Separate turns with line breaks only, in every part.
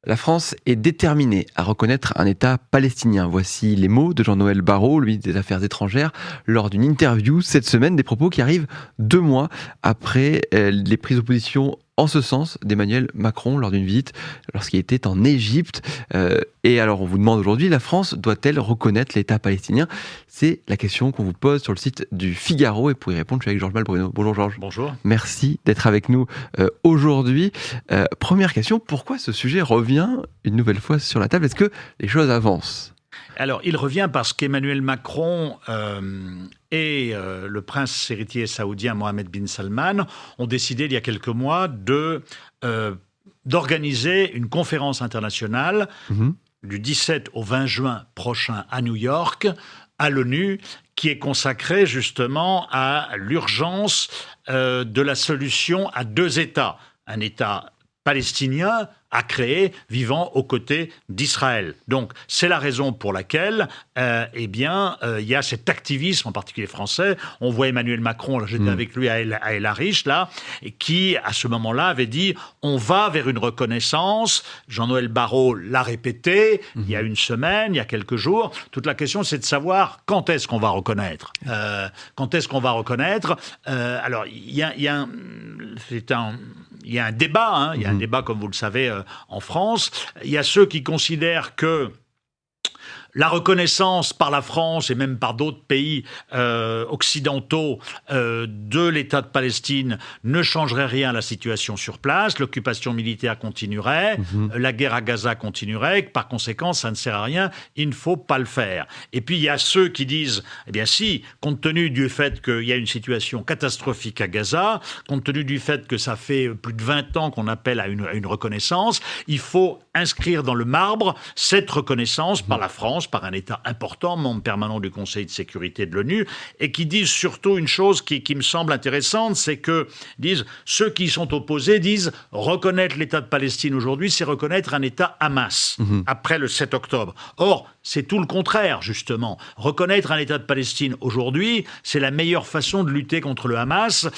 La France est déterminée à reconnaître un État palestinien. Voici les mots de Jean-Noël Barrot, le ministre des Affaires étrangères, lors d'une interview cette semaine, des propos qui arrivent 2 mois après les prises de position en ce sens d'Emmanuel Macron lors d'une visite lorsqu'il était en Égypte. Et alors on vous demande aujourd'hui, la France doit-elle reconnaître l'État palestinien ? C'est la question qu'on vous pose sur le site du Figaro. Et pour y répondre, je suis avec Georges Malbruno. Bonjour Georges.
Bonjour.
Merci d'être avec nous aujourd'hui. Première question, pourquoi ce sujet revient une nouvelle fois sur la table ? Est-ce que les choses avancent ?
Alors, il revient parce qu'Emmanuel Macron et le prince héritier saoudien Mohammed bin Salman ont décidé il y a quelques mois d'organiser une conférence internationale du 17 au 20 juin prochain à New York, à l'ONU, qui est consacrée justement à l'urgence de la solution à 2 États. Un État palestinien à créer, vivant aux côtés d'Israël. Donc, c'est la raison pour laquelle, il y a cet activisme, en particulier français. On voit Emmanuel Macron, là, j'étais avec lui à El Arish, là, et qui, à ce moment-là, avait dit « on va vers une reconnaissance ». Jean-Noël Barrot l'a répété il y a une semaine, il y a quelques jours. Toute la question, c'est de savoir quand est-ce qu'on va reconnaître. Quand est-ce qu'on va reconnaître alors, il y a un débat, il y a un débat, comme vous le savez, en France. Il y a ceux qui considèrent que la reconnaissance par la France et même par d'autres pays occidentaux de l'État de Palestine ne changerait rien à la situation sur place. L'occupation militaire continuerait, la guerre à Gaza continuerait, par conséquent, ça ne sert à rien, il ne faut pas le faire. Et puis, il y a ceux qui disent, eh bien si, compte tenu du fait qu'il y a une situation catastrophique à Gaza, compte tenu du fait que ça fait plus de 20 ans qu'on appelle à une reconnaissance, il faut inscrire dans le marbre cette reconnaissance par la France, par un État important, membre permanent du Conseil de sécurité de l'ONU, et qui disent surtout une chose qui me semble intéressante, c'est que ceux qui y sont opposés disent reconnaître l'État de Palestine aujourd'hui, c'est reconnaître un État Hamas, après le 7 octobre. Or, c'est tout le contraire, justement. Reconnaître un État de Palestine aujourd'hui, c'est la meilleure façon de lutter contre le Hamas,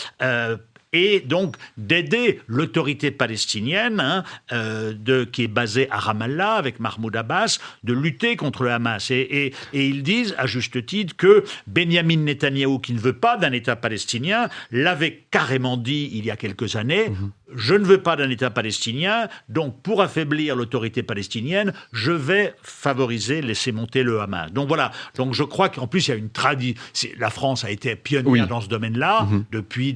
et donc d'aider l'autorité palestinienne qui est basée à Ramallah avec Mahmoud Abbas, de lutter contre le Hamas. Et ils disent, à juste titre, que Benyamin Netanyahou, qui ne veut pas d'un État palestinien, l'avait carrément dit il y a quelques années, je ne veux pas d'un État palestinien, donc pour affaiblir l'autorité palestinienne, je vais favoriser, laisser monter le Hamas. Donc voilà, donc je crois qu'en plus il y a une tradition, la France a été pionnière dans ce domaine-là depuis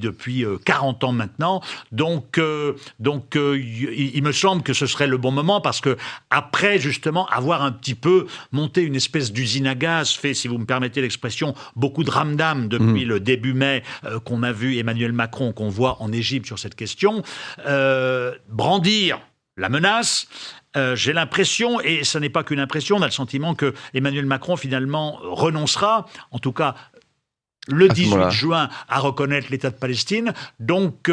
40 ans maintenant, donc il me semble que ce serait le bon moment, parce que après justement avoir un petit peu monté une espèce d'usine à gaz, fait, si vous me permettez l'expression, beaucoup de ramdam depuis le début mai qu'on a vu Emmanuel Macron, qu'on voit en Égypte sur cette question, brandir la menace, j'ai l'impression, et ce n'est pas qu'une impression, on a le sentiment que Emmanuel Macron finalement renoncera, en tout cas le 18 juin, à reconnaître l'État de Palestine. Donc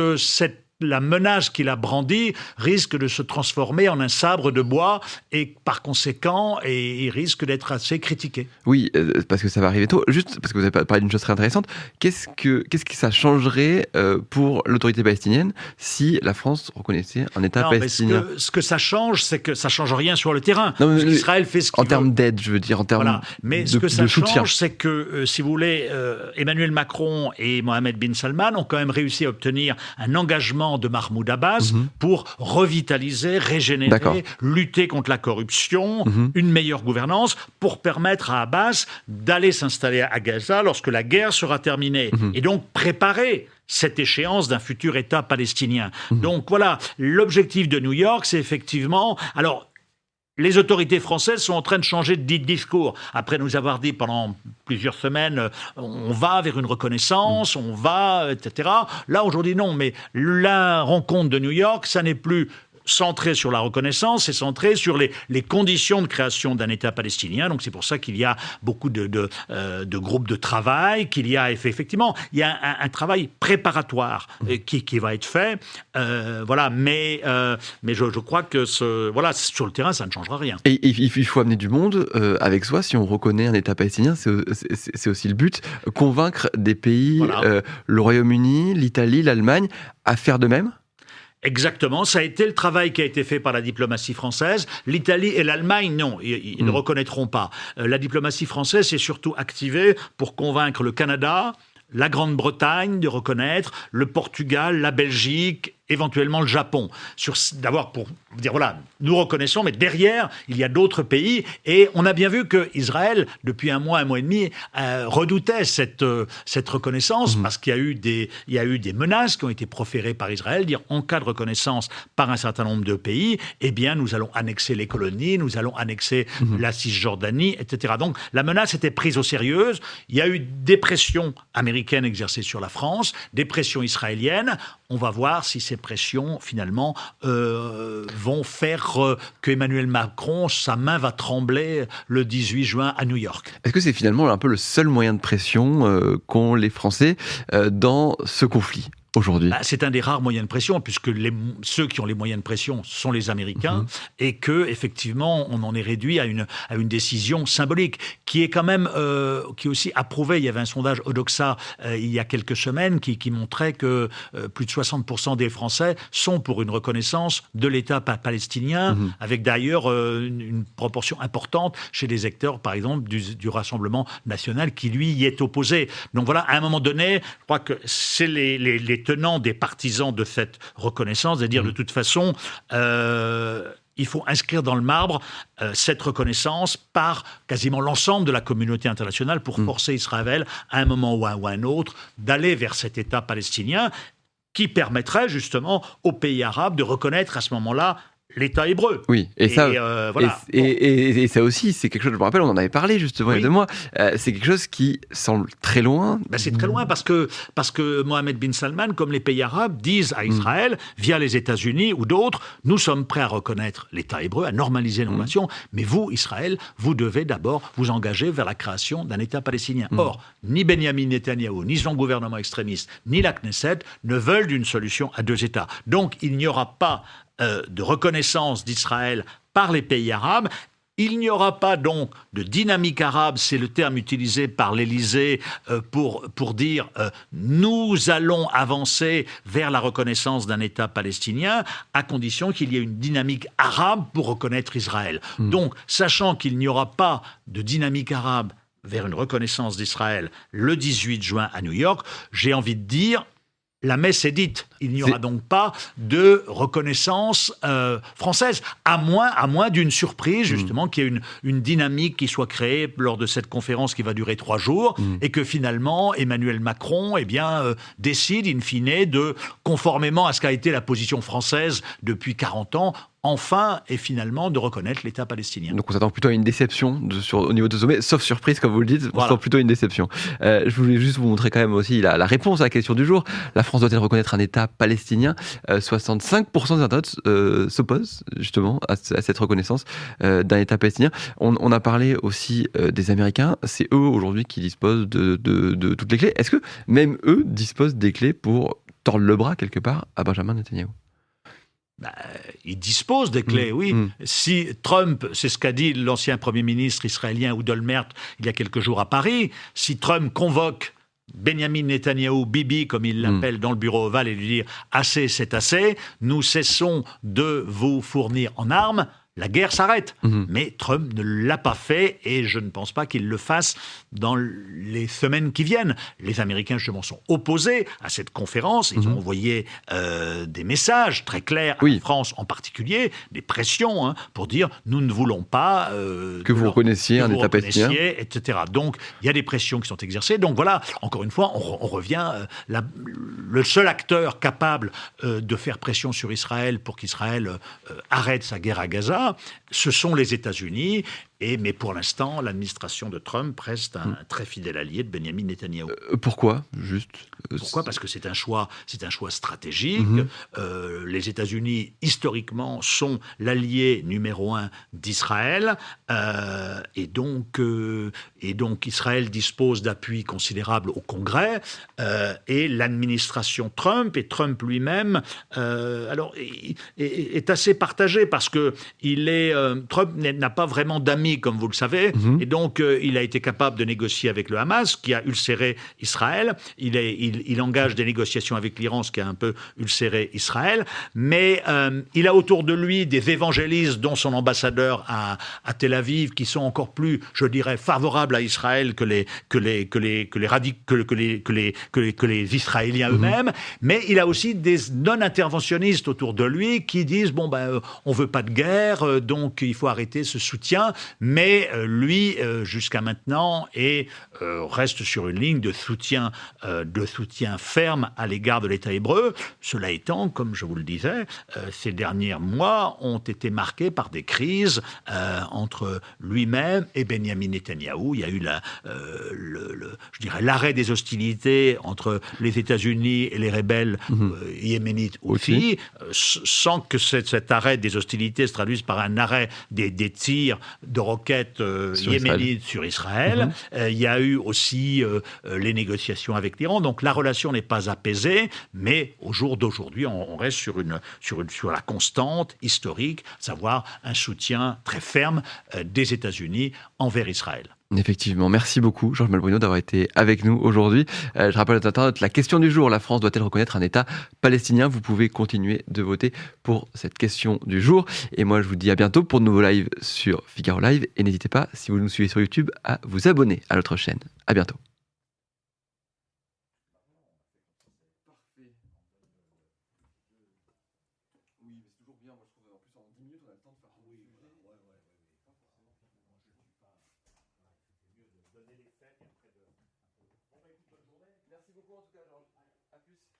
la menace qu'il a brandie risque de se transformer en un sabre de bois, et par conséquent, il risque d'être assez critiqué.
Oui, parce que ça va arriver tôt. Juste parce que vous avez parlé d'une chose très intéressante. Qu'est-ce que ça changerait pour l'autorité palestinienne si la France reconnaissait un État palestinien ?
Ce que ça change, c'est que ça ne change rien sur le terrain.
Non, mais
Israël fait ce qu'il veut.
En termes d'aide, je veux dire, en termes
mais
de
ce que ça
soutien.
change, c'est que, si vous voulez, Emmanuel Macron et Mohammed bin Salman ont quand même réussi à obtenir un engagement de Mahmoud Abbas pour revitaliser, régénérer, lutter contre la corruption, une meilleure gouvernance, pour permettre à Abbas d'aller s'installer à Gaza lorsque la guerre sera terminée, et donc préparer cette échéance d'un futur État palestinien. Donc voilà, l'objectif de New York, c'est effectivement... Alors, les autorités françaises sont en train de changer de discours. Après nous avoir dit pendant plusieurs semaines, on va vers une reconnaissance, on va, etc. Là, aujourd'hui, non. Mais la rencontre de New York, ça n'est plus centré sur la reconnaissance, c'est centré sur les conditions de création d'un État palestinien. Donc c'est pour ça qu'il y a beaucoup de groupes de travail, qu'il y a effectivement il y a un travail préparatoire qui va être fait. Mais je crois que sur le terrain, ça ne changera rien.
Et il faut amener du monde avec soi. Si on reconnaît un État palestinien, c'est aussi le but. Convaincre des pays, le Royaume-Uni, l'Italie, l'Allemagne, à faire de même.
Exactement, ça a été le travail qui a été fait par la diplomatie française. L'Italie et l'Allemagne, non, ils ne reconnaîtront pas. La diplomatie française s'est surtout activée pour convaincre le Canada, la Grande-Bretagne de reconnaître, le Portugal, la Belgique, éventuellement le Japon. D'abord pour dire, voilà, nous reconnaissons, mais derrière, il y a d'autres pays. Et on a bien vu qu'Israël, depuis un mois et demi, redoutait cette reconnaissance, parce qu'il y a eu des menaces qui ont été proférées par Israël, dire en cas de reconnaissance par un certain nombre de pays, eh bien, nous allons annexer les colonies, nous allons annexer la Cisjordanie, etc. Donc, la menace était prise au sérieux. Il y a eu des pressions américaines exercées sur la France, des pressions israéliennes. On va voir si ces pressions, finalement, vont faire que Emmanuel Macron, sa main va trembler le 18 juin à New York.
Est-ce que c'est finalement un peu le seul moyen de pression qu'ont les Français dans ce conflit aujourd'hui?
C'est un des rares moyens de pression, puisque ceux qui ont les moyens de pression sont les Américains, et que effectivement, on en est réduit à une décision symbolique, qui est quand même, qui est aussi approuvée. Il y avait un sondage Odoxa il y a quelques semaines qui montrait que plus de 60% des Français sont pour une reconnaissance de l'État palestinien, avec d'ailleurs une proportion importante chez des acteurs, par exemple, du Rassemblement national, qui lui y est opposé. Donc voilà, à un moment donné, je crois que c'est les tenants des partisans de cette reconnaissance, de dire de toute façon, il faut inscrire dans le marbre cette reconnaissance par quasiment l'ensemble de la communauté internationale pour forcer Israël, à un moment ou à un autre, d'aller vers cet État palestinien qui permettrait justement aux pays arabes de reconnaître à ce moment-là l'État hébreu.
Oui, et ça,
voilà.
et ça aussi, c'est quelque chose, je me rappelle, on en avait parlé justement il y a 2 mois, c'est quelque chose qui semble très loin.
C'est très loin parce que Mohamed bin Salman, comme les pays arabes, disent à Israël, via les États-Unis ou d'autres, nous sommes prêts à reconnaître l'État hébreu, à normaliser la relation, mais vous, Israël, vous devez d'abord vous engager vers la création d'un État palestinien. Or, ni Benyamin Netanyahou, ni son gouvernement extrémiste, ni la Knesset ne veulent d'une solution à 2 États. Donc, il n'y aura pas de reconnaissance d'Israël par les pays arabes. Il n'y aura pas donc de dynamique arabe, c'est le terme utilisé par l'Élysée pour dire nous allons avancer vers la reconnaissance d'un État palestinien à condition qu'il y ait une dynamique arabe pour reconnaître Israël. Donc, sachant qu'il n'y aura pas de dynamique arabe vers une reconnaissance d'Israël le 18 juin à New York, j'ai envie de dire la messe est dite. Il n'y aura donc pas de reconnaissance française, à moins d'une surprise, justement, qu'il y ait une dynamique qui soit créée lors de cette conférence qui va durer 3 jours, et que finalement, Emmanuel Macron décide, in fine, de, conformément à ce qu'a été la position française depuis 40 ans, enfin et finalement de reconnaître l'État palestinien.
Donc on s'attend plutôt à une déception au niveau de ce sommet, sauf surprise comme vous le dites, on s'attend plutôt à une déception. Je voulais juste vous montrer quand même aussi la réponse à la question du jour. La France doit-elle reconnaître un État palestinien? 65% des internautes s'opposent justement à cette reconnaissance d'un État palestinien. On a parlé aussi des Américains, c'est eux aujourd'hui qui disposent de toutes les clés. Est-ce que même eux disposent des clés pour tordre le bras quelque part à Benjamin Netanyahou?
Il dispose des clés, oui. Si Trump, c'est ce qu'a dit l'ancien Premier ministre israélien Ehud Olmert il y a quelques jours à Paris, si Trump convoque Benjamin Netanyahou, Bibi, comme il l'appelle dans le bureau ovale, et lui dire « assez, c'est assez, nous cessons de vous fournir en armes », la guerre s'arrête. Mais Trump ne l'a pas fait et je ne pense pas qu'il le fasse dans les semaines qui viennent. Les Américains, justement, sont opposés à cette conférence. Ils ont envoyé des messages très clairs à la France en particulier, des pressions pour dire « nous ne voulons pas
que vous reconnaissiez un État palestinien »,
etc. Donc, il y a des pressions qui sont exercées. Donc voilà, encore une fois, on revient... le seul acteur capable de faire pression sur Israël pour qu'Israël arrête sa guerre à Gaza, ce sont les États-Unis. Mais pour l'instant, l'administration de Trump reste un très fidèle allié de Benjamin Netanyahou.
Pourquoi,
Pourquoi ? Parce que c'est un choix stratégique. Les États-Unis, historiquement, sont l'allié numéro 1 d'Israël. Et donc, Israël dispose d'appuis considérables au Congrès. Et l'administration Trump, et Trump lui-même, est assez partagé parce que Trump n'a pas vraiment d'amis ami, comme vous le savez, et donc il a été capable de négocier avec le Hamas, qui a ulcéré Israël. Il engage des négociations avec l'Iran, ce qui a un peu ulcéré Israël. Mais il a autour de lui des évangélistes, dont son ambassadeur à Tel Aviv, qui sont encore plus, je dirais, favorables à Israël que les Israéliens eux-mêmes. Mais il a aussi des non-interventionnistes autour de lui qui disent on veut pas de guerre, donc il faut arrêter ce soutien. Mais lui, jusqu'à maintenant, reste sur une ligne de soutien ferme à l'égard de l'État hébreu. Cela étant, comme je vous le disais, ces derniers mois ont été marqués par des crises entre lui-même et Benyamin Netanyahou. Il y a eu je dirais, l'arrêt des hostilités entre les États-Unis et les rebelles yéménites Houthis, sans que cet arrêt des hostilités se traduise par un arrêt des tirs de roquettes yéménites sur Israël. Il y a eu aussi les négociations avec l'Iran. Donc la relation n'est pas apaisée, mais au jour d'aujourd'hui, on reste sur la constante historique, savoir un soutien très ferme des États-Unis envers Israël.
Effectivement, merci beaucoup Georges Malbrunot d'avoir été avec nous aujourd'hui. Je rappelle à notre internaute la question du jour, la France doit-elle reconnaître un État palestinien? Vous pouvez continuer de voter pour cette question du jour. Et moi je vous dis à bientôt pour de nouveaux lives sur Figaro Live. Et n'hésitez pas, si vous nous suivez sur YouTube, à vous abonner à notre chaîne. À bientôt. Merci beaucoup en tout cas, Georges. À plus.